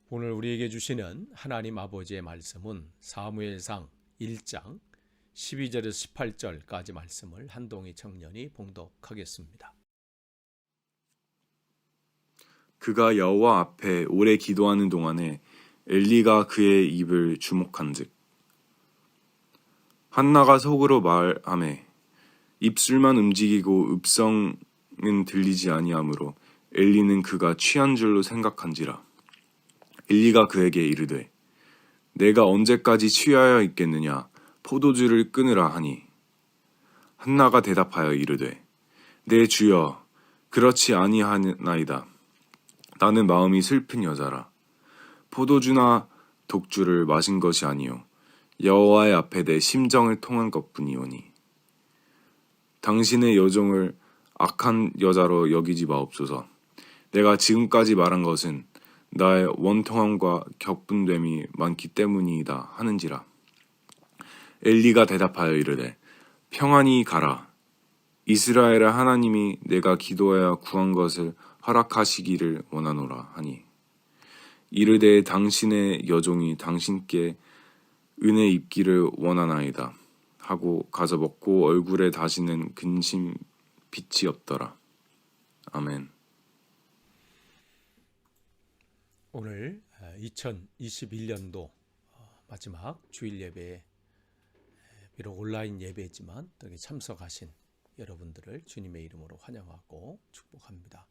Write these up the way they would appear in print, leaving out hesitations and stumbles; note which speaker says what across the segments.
Speaker 1: 오늘 우리에게 주시는 하나님 아버지의 말씀은 사무엘상 1장 12절에서 18절까지 말씀을 한동희 청년이 봉독하겠습니다.
Speaker 2: 그가 여호와 앞에 오래 기도하는 동안에 엘리가 그의 입을 주목한즉 한나가 속으로 말하매 입술만 움직이고 음성은 들리지 아니하므로 엘리는 그가 취한 줄로 생각한지라. 엘리가 그에게 이르되 내가 언제까지 취하여 있겠느냐 포도주를 끊으라 하니 한나가 대답하여 이르되 내 주여 그렇지 아니하나이다. 나는 마음이 슬픈 여자라. 포도주나 독주를 마신 것이 아니요 여호와의 앞에 내 심정을 통한 것뿐이오니 당신의 여종을 악한 여자로 여기지 마옵소서. 내가 지금까지 말한 것은 나의 원통함과 격분됨이 많기 때문이다 하는지라. 엘리가 대답하여 이르되 평안히 가라. 이스라엘의 하나님이 내가 기도하여 구한 것을 허락하시기를 원하노라 하니 이르되 당신의 여종이 당신께 은혜 입기를 원하나이다 하고 가서 먹고 얼굴에 다시는 근심 빛이 없더라. 아멘.
Speaker 1: 오늘 2021년도 마지막 주일 예배에 비록 온라인 예배지만 여기 참석하신 여러분들을 주님의 이름으로 환영하고 축복합니다.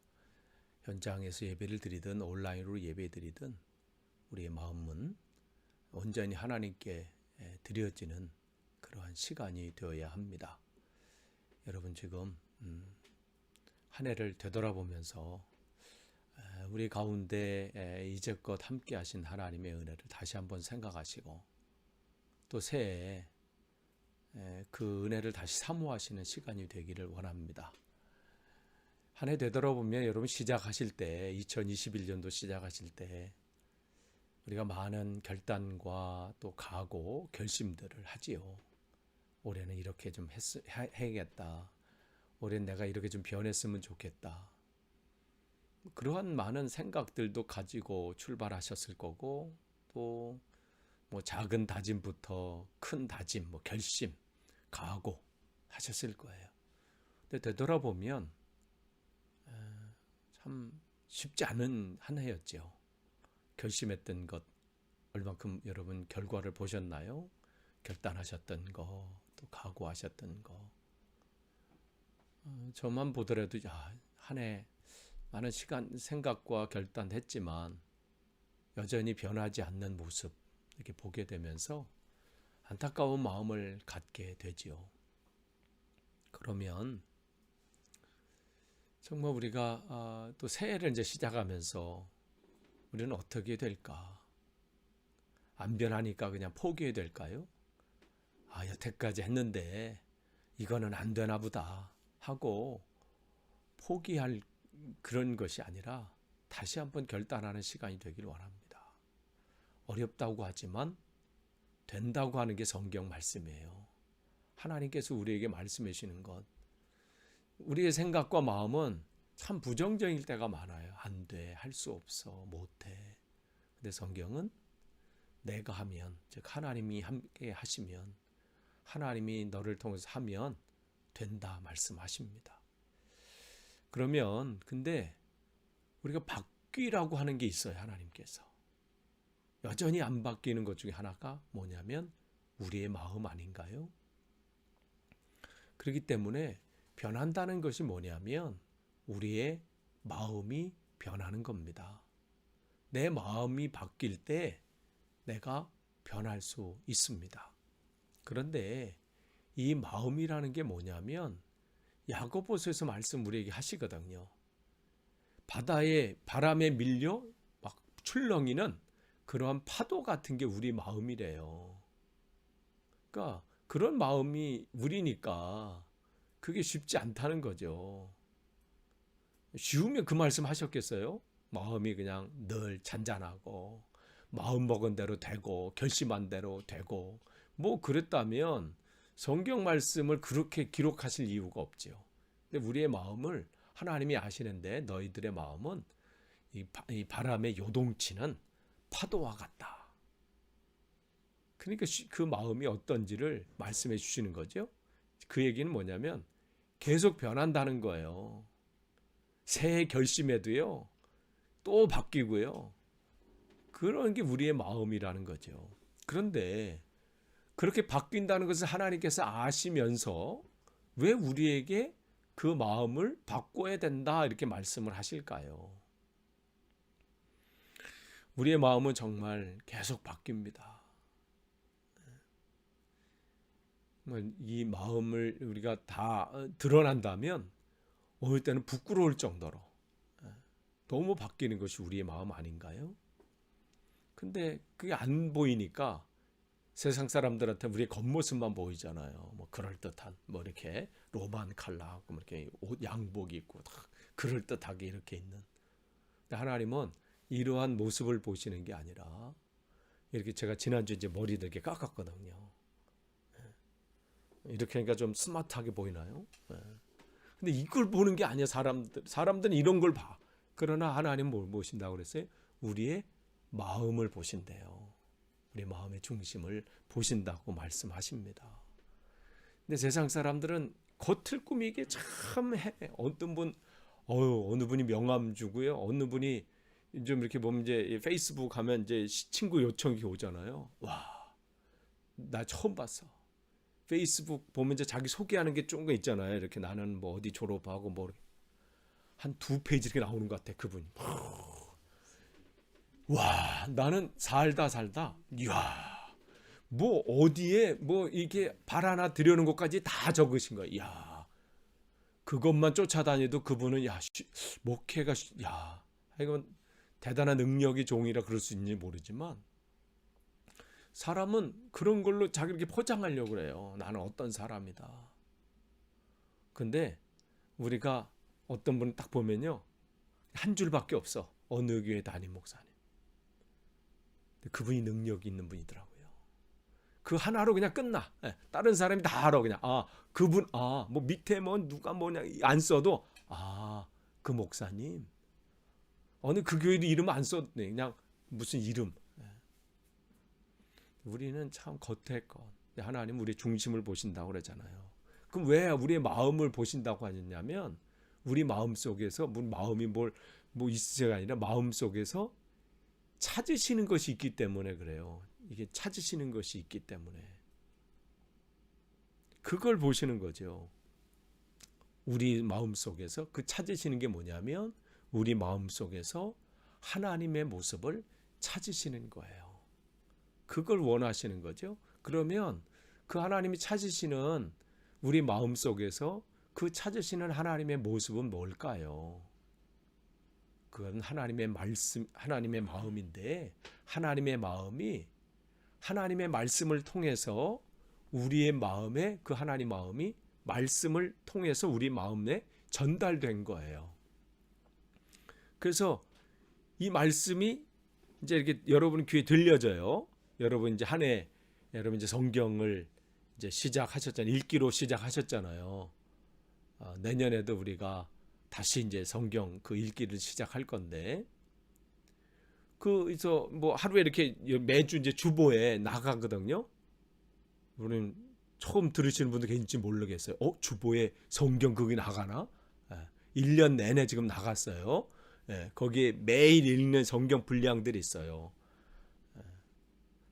Speaker 1: 현장에서 예배를 드리든 온라인으로 예배 드리든 우리의 마음은 온전히 하나님께 드려지는 그러한 시간이 되어야 합니다. 여러분 지금 한 해를 되돌아보면서 우리 가운데 이제껏 함께 하신 하나님의 은혜를 다시 한번 생각하시고 또 새해에 그 은혜를 다시 사모하시는 시간이 되기를 원합니다. 한 해 되돌아보면 여러분 시작하실 때 2021년도 시작하실 때 우리가 많은 결단과 또 각오, 결심들을 하지요. 올해는 이렇게 좀 해야겠다. 올해는 내가 이렇게 좀 변했으면 좋겠다. 그러한 많은 생각들도 가지고 출발하셨을 거고 또 뭐 작은 다짐부터 큰 다짐, 뭐 결심, 각오 하셨을 거예요. 근데 되돌아보면 참 쉽지 않은 한 해였죠. 결심했던 것 얼만큼 여러분 결과를 보셨나요? 결단하셨던 거, 또 각오하셨던 거. 저만 보더라도 한 해 많은 시간 생각과 결단했지만 여전히 변하지 않는 모습 이렇게 보게 되면서 안타까운 마음을 갖게 되지요. 그러면 정말 우리가 또 새해를 이제 시작하면서 우리는 어떻게 될까? 안 변하니까 그냥 포기해야 될까요? 여태까지 했는데 이거는 안 되나 보다 하고 포기할 그런 것이 아니라 다시 한번 결단하는 시간이 되길 원합니다. 어렵다고 하지만 된다고 하는 게 성경 말씀이에요. 하나님께서 우리에게 말씀해 주시는 것. 우리의 생각과 마음은 참 부정적일 때가 많아요. 안 돼, 할 수 없어, 못해. 근데 성경은 내가 하면, 즉 하나님이 함께 하시면, 하나님이 너를 통해서 하면 된다 말씀하십니다. 그러면 근데 우리가 바뀌라고 하는 게 있어요. 하나님께서. 여전히 안 바뀌는 것 중에 하나가 뭐냐면 우리의 마음 아닌가요? 그렇기 때문에 변한다는 것이 뭐냐면 우리의 마음이 변하는 겁니다. 내 마음이 바뀔 때 내가 변할 수 있습니다. 그런데 이 마음이라는 게 뭐냐면 야고보서에서 말씀 우리에게 하시거든요. 바다에 바람에 밀려 막 출렁이는 그러한 파도 같은 게 우리 마음이래요. 그러니까 그런 마음이 우리니까 그게 쉽지 않다는 거죠. 쉬우면 그 말씀 하셨겠어요? 마음이 그냥 늘 잔잔하고 마음 먹은 대로 되고 결심한 대로 되고 뭐 그랬다면 성경 말씀을 그렇게 기록하실 이유가 없죠. 근데 우리의 마음을 하나님이 아시는데 너희들의 마음은 이 바람에 요동치는 파도와 같다. 그러니까 그 마음이 어떤지를 말씀해 주시는 거죠. 그 얘기는 뭐냐면 계속 변한다는 거예요. 새해 결심에도요. 또 바뀌고요. 그런 게 우리의 마음이라는 거죠. 그런데 그렇게 바뀐다는 것을 하나님께서 아시면서 왜 우리에게 그 마음을 바꿔야 된다 이렇게 말씀을 하실까요? 우리의 마음은 정말 계속 바뀝니다. 이 마음을 우리가 다 드러난다면 어느 때는 부끄러울 정도로 너무 바뀌는 것이 우리의 마음 아닌가요? 근데 그게 안 보이니까 세상 사람들한테 우리의 겉모습만 보이잖아요. 뭐 그럴듯한 뭐 이렇게 로만 칼라하고 뭐 이렇게 옷 양복 입고 다 그럴듯하게 이렇게 있는. 근데 하나님은 이러한 모습을 보시는 게 아니라 이렇게 제가 지난주 이제 머리도 이렇게 깎았거든요. 이렇게 하니까 좀 스마트하게 보이나요? 근데 이걸 보는 게 아니야. 사람들은 이런 걸 봐. 그러나 하나님은 뭘 보신다고 그랬어요? 우리의 마음을 보신대요. 우리 마음의 중심을 보신다고 말씀하십니다. 근데 세상 사람들은 겉을 꾸미기 참 해. 어느 분이 명함 주고요. 어느 분이 좀 이렇게 보면 이제 페이스북 하면 이제 친구 요청이 오잖아요. 와, 나 처음 봤어. 페이스북 보면 이제 자기 소개하는 게 좀 거 있잖아요. 이렇게 나는 뭐 어디 졸업하고 뭐 한 2페이지 이렇게 나오는 것 같아. 그분이. 와, 나는 살다 이야, 뭐 어디에 뭐 이게 발 하나 들여놓은 것까지 다 적으신 거야. 이야, 그것만 쫓아다니도 그분은 목회가 이건 대단한 능력이 종이라 그럴 수 있는지 모르지만 사람은 그런 걸로 자기를 포장하려고 그래요. 나는 어떤 사람이다. 근데 우리가 어떤 분을 딱 보면요, 한 줄밖에 없어. 어느 교회 담임 목사님. 그분이 능력이 있는 분이더라고요. 그 하나로 그냥 끝나. 다른 사람이 다 알아. 그냥 그분 뭐 밑에 뭐 누가 뭐냐 안 써도 그 목사님 어느 그 교회도 이름 안 써도 그냥 무슨 이름. 우리는 참 겉에 것. 하나님 우리의 중심을 보신다고 그러잖아요. 그럼 왜 우리의 마음을 보신다고 하냐면 우리 마음 속에서 마음이 뭐 있어가 아니라 마음 속에서 찾으시는 것이 있기 때문에 그래요. 이게 찾으시는 것이 있기 때문에 그걸 보시는 거죠. 우리 마음 속에서 그 찾으시는 게 뭐냐면 우리 마음 속에서 하나님의 모습을 찾으시는 거예요. 그걸 원하시는 거죠. 그러면 그 하나님이 찾으시는 우리 마음 속에서 그 찾으시는 하나님의 모습은 뭘까요? 그건 하나님의 말씀, 하나님의 마음인데 하나님의 마음이 하나님의 말씀을 통해서 우리의 마음에 그 하나님 마음이 말씀을 통해서 우리 마음에 전달된 거예요. 그래서 이 말씀이 이제 이렇게 여러분 귀에 들려져요. 여러분 이제 한 해 여러분 이제 성경을 이제 시작하셨잖아요. 읽기로 시작하셨잖아요. 내년에도 우리가 다시 이제 성경 그 읽기를 시작할 건데 그래서 뭐 하루에 이렇게 매주 이제 주보에 나가거든요. 우리는 처음 들으시는 분도 계신지 모르겠어요. 주보에 성경 그게 나가나? 1년 내내 지금 나갔어요. 거기에 매일 읽는 성경 분량들이 있어요.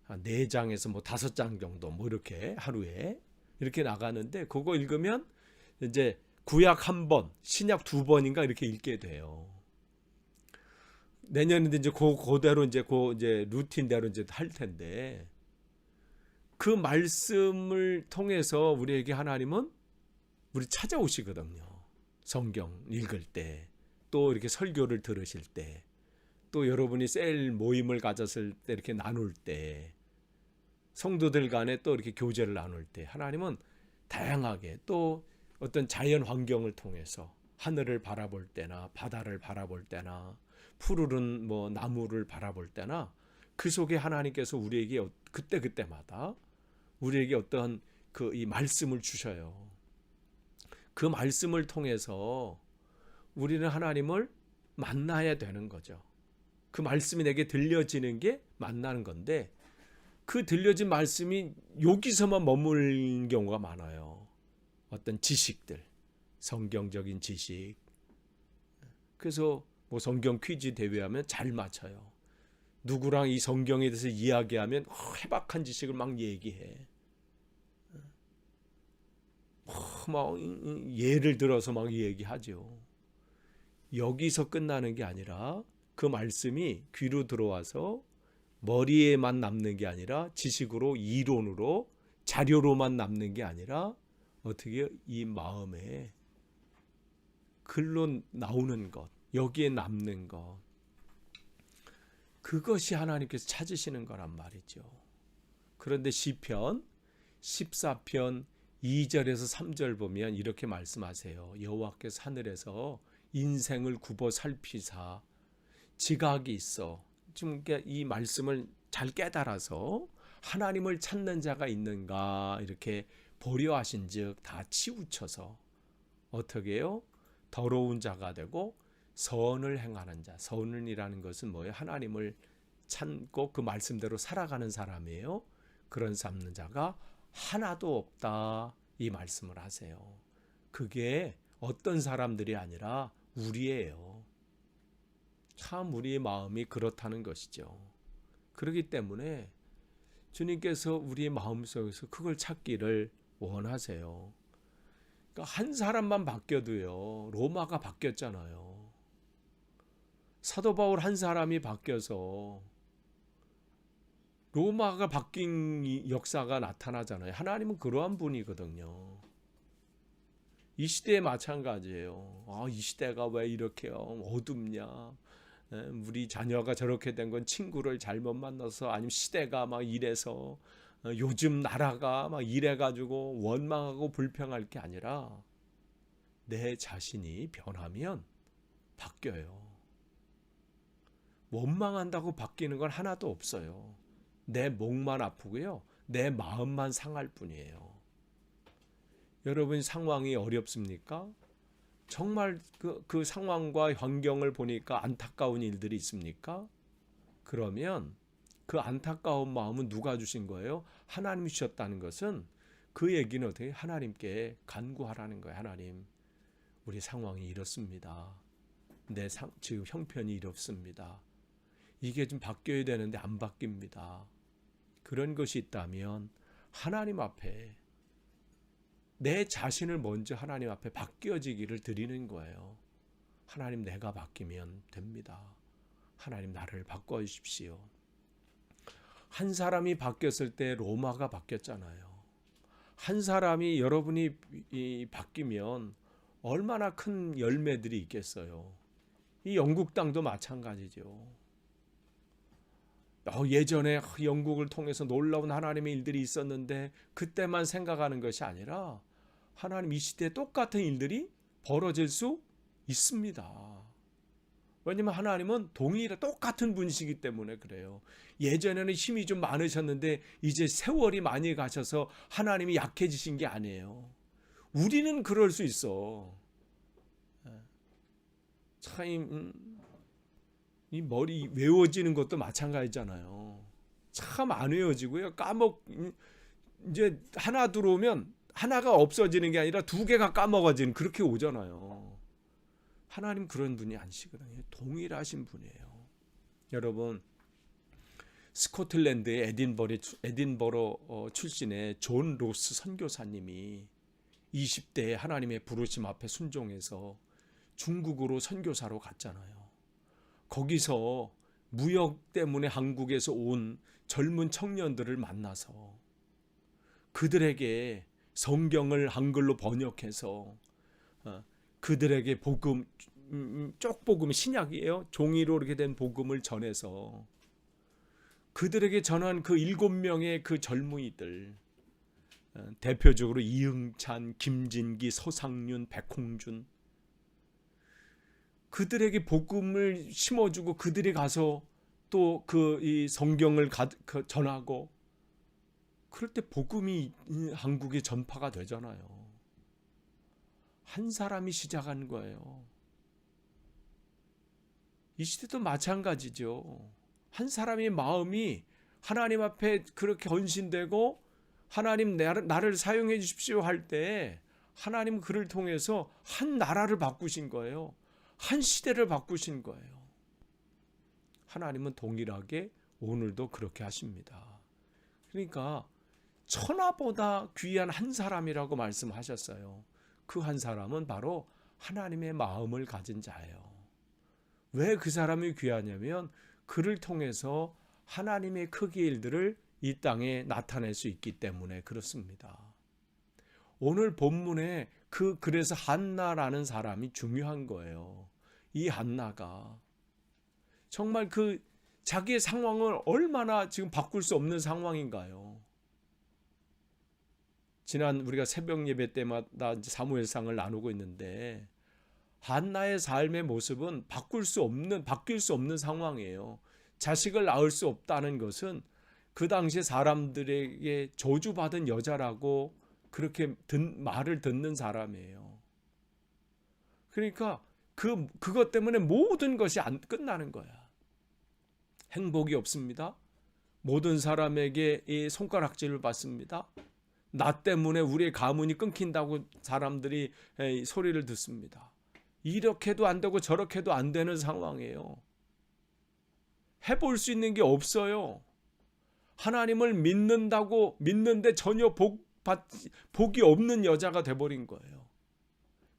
Speaker 1: 한 4장에서 뭐 5장 정도 뭐 이렇게 하루에 이렇게 나가는데 그거 읽으면 이제 구약 1번, 신약 2번인가 이렇게 읽게 돼요. 내년에도 이제 그대로 이제 루틴대로 이제 할 텐데 그 말씀을 통해서 우리에게 하나님은 우리 찾아오시거든요. 성경 읽을 때, 또 이렇게 설교를 들으실 때, 또 여러분이 셀 모임을 가졌을 때 이렇게 나눌 때, 성도들 간에 또 이렇게 교제를 나눌 때 하나님은 다양하게 또 어떤 자연 환경을 통해서 하늘을 바라볼 때나 바다를 바라볼 때나 푸르른 뭐 나무를 바라볼 때나 그 속에 하나님께서 우리에게 그때마다 우리에게 어떤 이 말씀을 주셔요. 그 말씀을 통해서 우리는 하나님을 만나야 되는 거죠. 그 말씀이 내게 들려지는 게 만나는 건데 그 들려진 말씀이 여기서만 머무는 경우가 많아요. 어떤 지식들, 성경적인 지식. 그래서 뭐 성경 퀴즈 대회하면 잘 맞춰요. 누구랑 이 성경에 대해서 이야기하면 해박한 지식을 막 얘기해. 막 예를 들어서 막 얘기하죠. 여기서 끝나는 게 아니라 그 말씀이 귀로 들어와서 머리에만 남는 게 아니라 지식으로, 이론으로, 자료로만 남는 게 아니라 어떻게 이 마음에 글로 나오는 것, 여기에 남는 것, 그것이 하나님께서 찾으시는 거란 말이죠. 그런데 시편 14편 2절에서 3절 보면 이렇게 말씀하세요. 여호와께서 하늘에서 인생을 굽어 살피사 지각이 있어. 좀 이 말씀을 잘 깨달아서 하나님을 찾는 자가 있는가 이렇게 보려하신즉 다 치우쳐서 어떻게 해요? 더러운 자가 되고 선을 행하는 자. 선이라는 것은 뭐예요? 하나님을 찾고 그 말씀대로 살아가는 사람이에요. 그런 삼는 자가 하나도 없다 이 말씀을 하세요. 그게 어떤 사람들이 아니라 우리예요. 참 우리의 마음이 그렇다는 것이죠. 그렇기 때문에 주님께서 우리의 마음속에서 그걸 찾기를 원하세요. 그러니까 한 사람만 바뀌어도요. 로마가 바뀌었잖아요. 사도 바울 한 사람이 바뀌어서 로마가 바뀐 역사가 나타나잖아요. 하나님은 그러한 분이거든요. 이 시대에 마찬가지예요. 이 시대가 왜 이렇게 어둡냐. 우리 자녀가 저렇게 된 건 친구를 잘못 만나서 아니면 시대가 막 이래서 요즘 나라가 막 이래가지고 원망하고 불평할 게 아니라 내 자신이 변하면 바뀌어요. 원망한다고 바뀌는 건 하나도 없어요. 내 목만 아프고요. 내 마음만 상할 뿐이에요. 여러분 상황이 어렵습니까? 정말 그 상황과 환경을 보니까 안타까운 일들이 있습니까? 그러면 그 안타까운 마음은 누가 주신 거예요? 하나님이 주셨다는 것은 그 얘기는 어떻게 하나님께 간구하라는 거예요. 하나님, 우리 상황이 이렇습니다. 지금 형편이 이렇습니다. 이게 좀 바뀌어야 되는데 안 바뀝니다. 그런 것이 있다면 하나님 앞에 내 자신을 먼저 하나님 앞에 바뀌어지기를 드리는 거예요. 하나님 내가 바뀌면 됩니다. 하나님 나를 바꿔주십시오. 한 사람이 바뀌었을 때 로마가 바뀌었잖아요. 한 사람이 여러분이 바뀌면 얼마나 큰 열매들이 있겠어요. 이 영국 땅도 마찬가지죠. 예전에 영국을 통해서 놀라운 하나님의 일들이 있었는데 그때만 생각하는 것이 아니라 하나님 이 시대에 똑같은 일들이 벌어질 수 있습니다. 왜냐하면 하나님은 동일한 똑같은 분이시기 때문에 그래요. 예전에는 힘이 좀 많으셨는데 이제 세월이 많이 가셔서 하나님이 약해지신 게 아니에요. 우리는 그럴 수 있어. 참 이 머리 외워지는 것도 마찬가지잖아요. 참 안 외워지고요. 이제 하나 들어오면 하나가 없어지는 게 아니라 두 개가 까먹어지는 그렇게 오잖아요. 하나님 그런 분이 아니시거든요. 동일하신 분이에요. 여러분 스코틀랜드의 에딘버러 출신의 존 로스 선교사님이 20대에 하나님의 부르심 앞에 순종해서 중국으로 선교사로 갔잖아요. 거기서 무역 때문에 한국에서 온 젊은 청년들을 만나서 그들에게 성경을 한글로 번역해서 그들에게 복음, 쪽복음 신약이에요. 종이로 이렇게 된 복음을 전해서 그들에게 전한 그 7명의 그 젊은이들, 대표적으로 이응찬, 김진기, 서상윤, 백홍준, 그들에게 복음을 심어주고 그들이 가서 또 이 성경을 전하고 그럴 때 복음이 한국에 전파가 되잖아요. 한 사람이 시작한 거예요. 이 시대도 마찬가지죠. 한 사람의 마음이 하나님 앞에 그렇게 헌신되고 하나님 나를 사용해 주십시오 할 때 하나님 그를 통해서 한 나라를 바꾸신 거예요. 한 시대를 바꾸신 거예요. 하나님은 동일하게 오늘도 그렇게 하십니다. 그러니까 천하보다 귀한 한 사람이라고 말씀하셨어요. 그 한 사람은 바로 하나님의 마음을 가진 자예요. 왜 그 사람이 귀하냐면 그를 통해서 하나님의 크기의 일들을 이 땅에 나타낼 수 있기 때문에 그렇습니다. 오늘 본문에 그래서 한나라는 사람이 중요한 거예요. 이 한나가 정말 자기의 상황을 얼마나 지금 바꿀 수 없는 상황인가요? 지난 우리가 새벽 예배 때마다 사무엘상을 나누고 있는데 한나의 삶의 모습은 바뀔 수 없는 상황이에요. 자식을 낳을 수 없다는 것은 그 당시에 사람들에게 저주받은 여자라고 그렇게 말을 듣는 사람이에요. 그러니까 그것 때문에 모든 것이 안 끝나는 거야. 행복이 없습니다. 모든 사람에게 이 손가락질을 받습니다. 나 때문에 우리의 가문이 끊긴다고 사람들이 소리를 듣습니다. 이렇게도 안 되고 저렇게도 안 되는 상황이에요. 해볼 수 있는 게 없어요. 하나님을 믿는데 전혀 복이 없는 여자가 돼버린 거예요.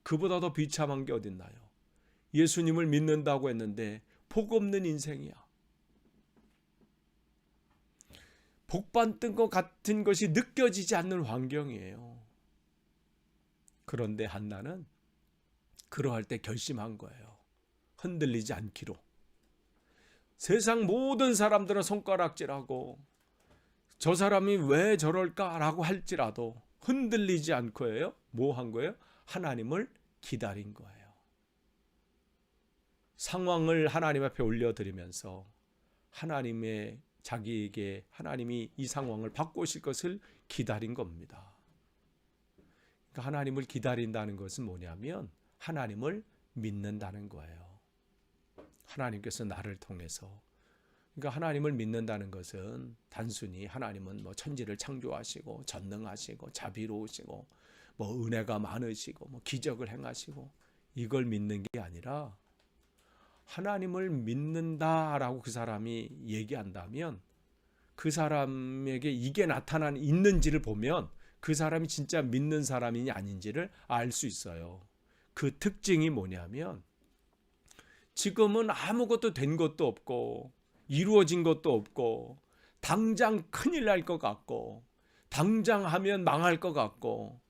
Speaker 1: 그보다 더 비참한 게 어딨나요? 예수님을 믿는다고 했는데 복 없는 인생이야. 복 받는 것 같은 것이 느껴지지 않는 환경이에요. 그런데 한나는 그러할 때 결심한 거예요. 흔들리지 않기로. 세상 모든 사람들은 손가락질하고 저 사람이 왜 저럴까라고 할지라도 흔들리지 않고요. 뭐 한 거예요? 하나님을 기다린 거예요. 상황을 하나님 앞에 올려드리면서 자기에게 하나님이 이 상황을 바꾸실 것을 기다린 겁니다. 그러니까 하나님을 기다린다는 것은 뭐냐면 하나님을 믿는다는 거예요. 하나님께서 나를 통해서. 그러니까 하나님을 믿는다는 것은 단순히 하나님은 천지를 창조하시고 전능하시고 자비로우시고 은혜가 많으시고 기적을 행하시고 이걸 믿는 게 아니라 하나님을 믿는다라고 그 사람이 얘기한다면 그 사람에게 이게 있는지를 보면 그 사람이 진짜 믿는 사람이냐 아닌지를 알 수 있어요. 그 특징이 뭐냐면 지금은 아무것도 된 것도 없고 이루어진 것도 없고 당장 큰일 날 것 같고 당장 하면 망할 것 같고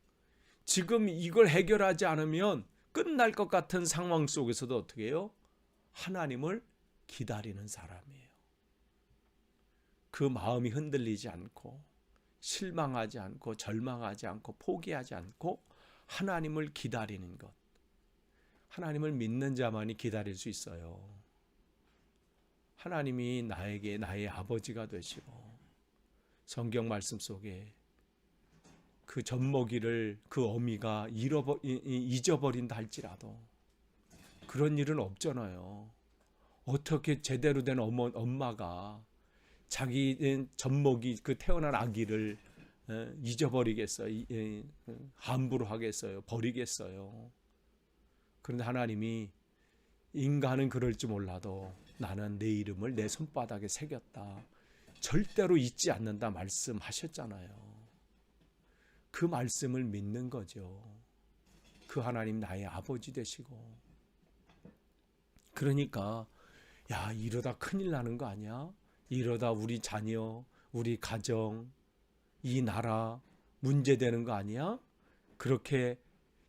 Speaker 1: 지금 이걸 해결하지 않으면 끝날 것 같은 상황 속에서도 어떻게 해요? 하나님을 기다리는 사람이에요. 그 마음이 흔들리지 않고 실망하지 않고 절망하지 않고 포기하지 않고 하나님을 기다리는 것. 하나님을 믿는 자만이 기다릴 수 있어요. 하나님이 나에게 나의 아버지가 되시고 성경 말씀 속에 그 젖먹이를 그 어미가 잊어버린다 할지라도 그런 일은 없잖아요. 어떻게 제대로 된 엄마가 자기 젖먹이 그 태어난 아기를 잊어버리겠어요? 함부로 하겠어요? 버리겠어요? 그런데 하나님이 인간은 그럴지 몰라도 나는 내 이름을 내 손바닥에 새겼다. 절대로 잊지 않는다 말씀하셨잖아요. 그 말씀을 믿는 거죠. 그 하나님 나의 아버지 되시고. 그러니까 이러다 큰일 나는 거 아니야? 이러다 우리 자녀, 우리 가정, 이 나라 문제되는 거 아니야? 그렇게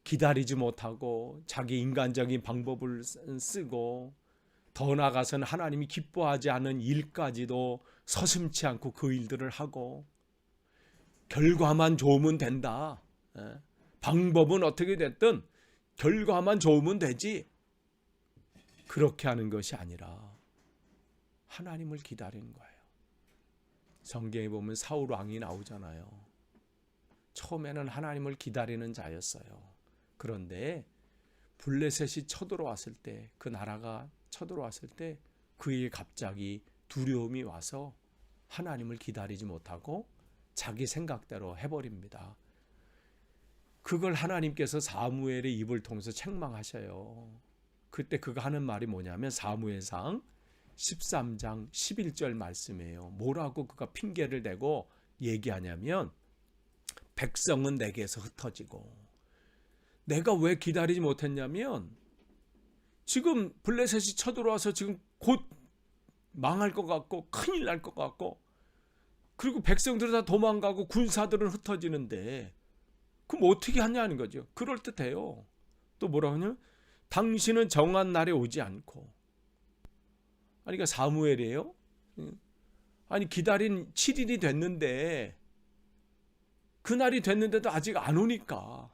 Speaker 1: 기다리지 못하고 자기 인간적인 방법을 쓰고 더 나아가서는 하나님이 기뻐하지 않은 일까지도 서슴지 않고 그 일들을 하고 결과만 좋으면 된다. 방법은 어떻게 됐든 결과만 좋으면 되지. 그렇게 하는 것이 아니라 하나님을 기다리는 거예요. 성경에 보면 사울 왕이 나오잖아요. 처음에는 하나님을 기다리는 자였어요. 그런데 블레셋이 쳐들어왔을 때 그 나라가 쳐들어왔을 때 그에게 갑자기 두려움이 와서 하나님을 기다리지 못하고 자기 생각대로 해버립니다. 그걸 하나님께서 사무엘의 입을 통해서 책망하셔요. 그때 그가 하는 말이 뭐냐면 사무엘상 13장 11절 말씀이에요. 뭐라고 그가 핑계를 대고 얘기하냐면 백성은 내게서 흩어지고 내가 왜 기다리지 못했냐면 지금 블레셋이 쳐들어와서 지금 곧 망할 것 같고 큰일 날 것 같고 그리고 백성들은 다 도망가고 군사들은 흩어지는데 그럼 어떻게 하냐는 거죠. 그럴듯해요. 또 뭐라고 하냐면 당신은 정한 날에 오지 않고 아니 그러니까 사무엘이에요. 아니 기다린 7일이 됐는데 그날이 됐는데도 아직 안 오니까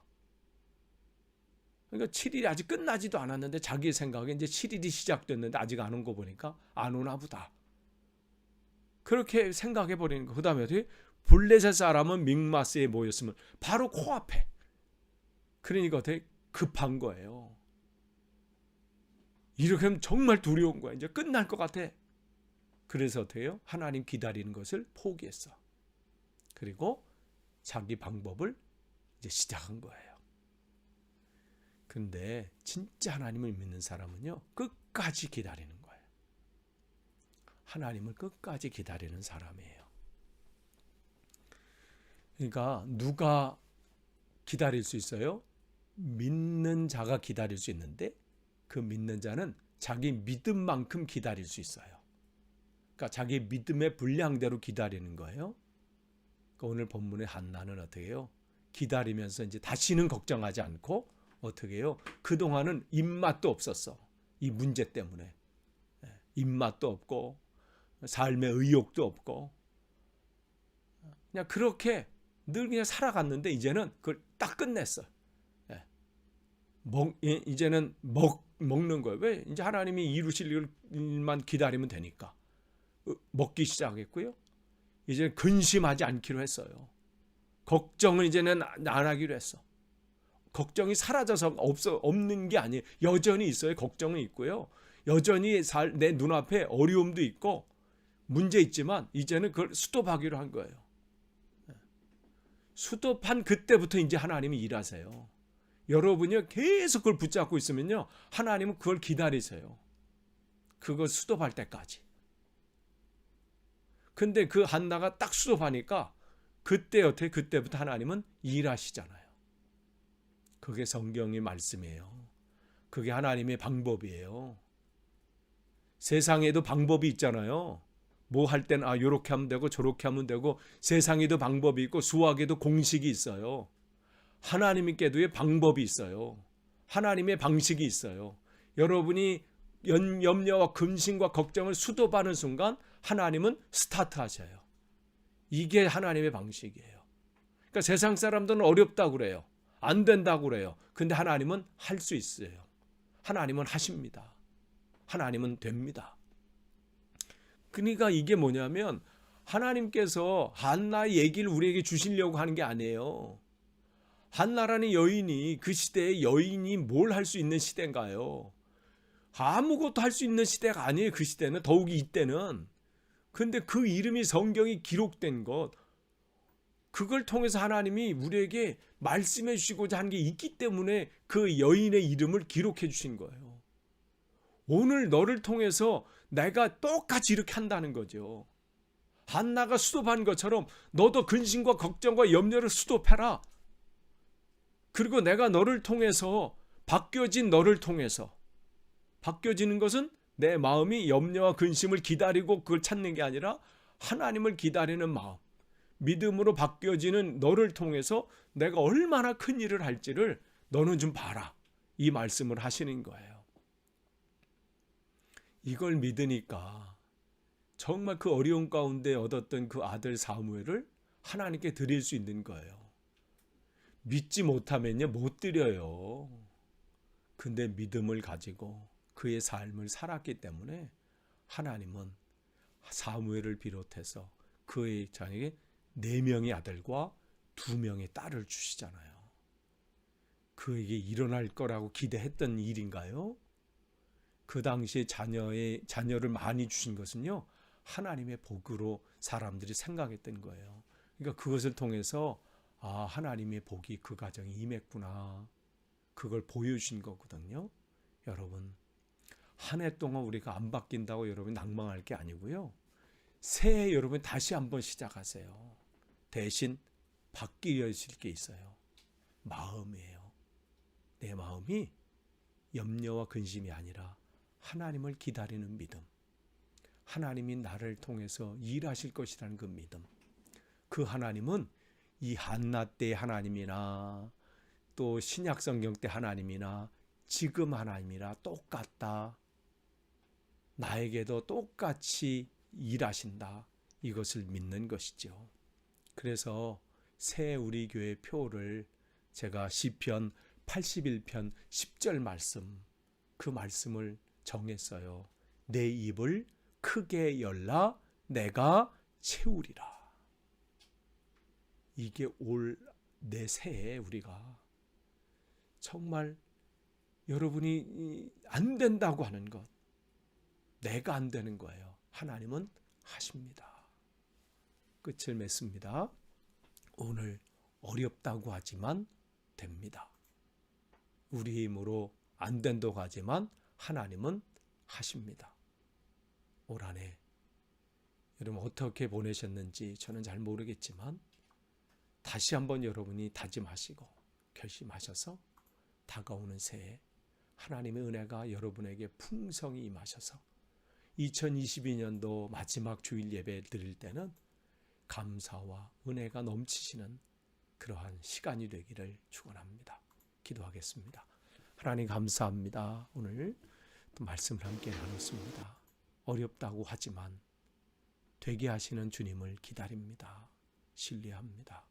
Speaker 1: 그러니까 7일이 아직 끝나지도 않았는데 자기 생각에 이제 7일이 시작됐는데 아직 안 온 거 보니까 안 오나 보다. 그렇게 생각해 버리는 거. 그다음에 어떻게 블레셋 사람은 믹마스에 모였으면 바로 코앞에. 그러니까 어떻게 급한 거예요. 이렇게 하면 정말 두려운 거야. 이제 끝날 것 같아. 그래서 어떻게 해요? 하나님 기다리는 것을 포기했어. 그리고 자기 방법을 이제 시작한 거예요. 근데 진짜 하나님을 믿는 사람은요, 끝까지 기다리는 거예요. 하나님을 끝까지 기다리는 사람이에요. 그러니까 누가 기다릴 수 있어요? 믿는 자가 기다릴 수 있는데 그 믿는 자는 자기 믿음만큼 기다릴 수 있어요. 그러니까 자기 믿음의 분량대로 기다리는 거예요. 그러니까 오늘 본문의 한나는 어떻게 해요? 기다리면서 이제 다시는 걱정하지 않고 어떻게 해요? 그동안은 입맛도 없었어. 이 문제 때문에. 입맛도 없고 삶의 의욕도 없고 그냥 그렇게 늘 그냥 살아갔는데 이제는 그걸 딱 끝냈어. 이제는 먹는 거예요. 왜? 이제 하나님이 이루실 일만 기다리면 되니까. 먹기 시작했고요. 이제 근심하지 않기로 했어요. 걱정은 이제는 안 하기로 했어. 걱정이 사라져서 없는 게 아니에요. 여전히 있어요. 걱정은 있고요. 여전히 내 눈앞에 어려움도 있고 문제 있지만 이제는 그걸 스톱하기로 한 거예요. 스톱한 그때부터 이제 하나님이 일하세요. 여러분이 계속 그걸 붙잡고 있으면요. 하나님은 그걸 기다리세요. 그걸 스톱할 때까지. 근데 그 한나가 딱 스톱하니까 그때부터 하나님은 일하시잖아요. 그게 성경의 말씀이에요. 그게 하나님의 방법이에요. 세상에도 방법이 있잖아요. 뭐 할 땐 요렇게 하면 되고 저렇게 하면 되고 세상에도 방법이 있고 수학에도 공식이 있어요. 하나님께도 방법이 있어요. 하나님의 방식이 있어요. 여러분이 염려와 근심과 걱정을 수도하는 순간 하나님은 스타트하셔요. 이게 하나님의 방식이에요. 그러니까 세상 사람들은 어렵다고 그래요. 안 된다고 그래요. 근데 하나님은 할 수 있어요. 하나님은 하십니다. 하나님은 됩니다. 그러니까 이게 뭐냐면 하나님께서 한나의 얘기를 우리에게 주시려고 하는 게 아니에요. 한나라는 여인이 그 시대에 여인이 뭘 할 수 있는 시대인가요? 아무것도 할 수 있는 시대가 아니에요. 그 시대는 더욱이 이때는. 근데 그 이름이 성경이 기록된 것 그걸 통해서 하나님이 우리에게 말씀해 주시고자 하는 게 있기 때문에 그 여인의 이름을 기록해 주신 거예요. 오늘 너를 통해서 내가 똑같이 이렇게 한다는 거죠. 한나가 수도한 것처럼 너도 근심과 걱정과 염려를 수도해라. 그리고 내가 너를 통해서 바뀌어진 너를 통해서 바뀌어지는 것은 내 마음이 염려와 근심을 기다리고 그걸 찾는 게 아니라 하나님을 기다리는 마음, 믿음으로 바뀌어지는 너를 통해서 내가 얼마나 큰 일을 할지를 너는 좀 봐라. 이 말씀을 하시는 거예요. 이걸 믿으니까 정말 그 어려운 가운데 얻었던 그 아들 사무엘을 하나님께 드릴 수 있는 거예요. 믿지 못하면요 못 드려요. 근데 믿음을 가지고 그의 삶을 살았기 때문에 하나님은 사무엘을 비롯해서 그의 자녀에게 4명의 아들과 2명의 딸을 주시잖아요. 그에게 일어날 거라고 기대했던 일인가요? 그 당시에 자녀를 많이 주신 것은요 하나님의 복으로 사람들이 생각했던 거예요. 그러니까 그것을 통해서 하나님의 복이 그 가정에 임했구나. 그걸 보여주신 거거든요. 여러분, 한 해 동안 우리가 안 바뀐다고 여러분 낭망할 게 아니고요. 새해 여러분 다시 한번 시작하세요. 대신 바뀌어질 게 있어요. 마음이에요. 내 마음이 염려와 근심이 아니라 하나님을 기다리는 믿음. 하나님이 나를 통해서 일하실 것이라는 그 믿음. 그 하나님은 이 한나 때의 하나님이나 또 신약 성경 때 하나님이나 지금 하나님이나 똑같다. 나에게도 똑같이 일하신다. 이것을 믿는 것이죠. 그래서 새 우리 교회 표를 제가 시편 81편 10절 말씀, 그 말씀을 정했어요. 내 입을 크게 열라 내가 채우리라. 이게 올 내 새해 우리가 정말 여러분이 안 된다고 하는 것, 내가 안 되는 거예요. 하나님은 하십니다. 끝을 맺습니다. 오늘 어렵다고 하지만 됩니다. 우리 힘으로 안 된다고 하지만 하나님은 하십니다. 올 한 해 여러분 어떻게 보내셨는지 저는 잘 모르겠지만 다시 한번 여러분이 다짐하시고 결심하셔서 다가오는 새해 하나님의 은혜가 여러분에게 풍성히 임하셔서 2022년도 마지막 주일 예배 드릴 때는 감사와 은혜가 넘치시는 그러한 시간이 되기를 축원합니다. 기도하겠습니다. 하나님 감사합니다. 오늘 또 말씀을 함께 나눴습니다. 어렵다고 하지만 되게 하시는 주님을 기다립니다. 신뢰합니다.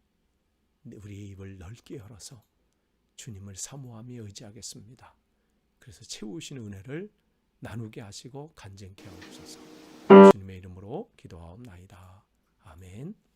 Speaker 1: 우리의 입을 넓게 열어서 주님을 사모하며 의지하겠습니다. 그래서 채우시는 은혜를 나누게 하시고 간증케 하옵소서. 주님의 이름으로 기도하옵나이다. 아멘.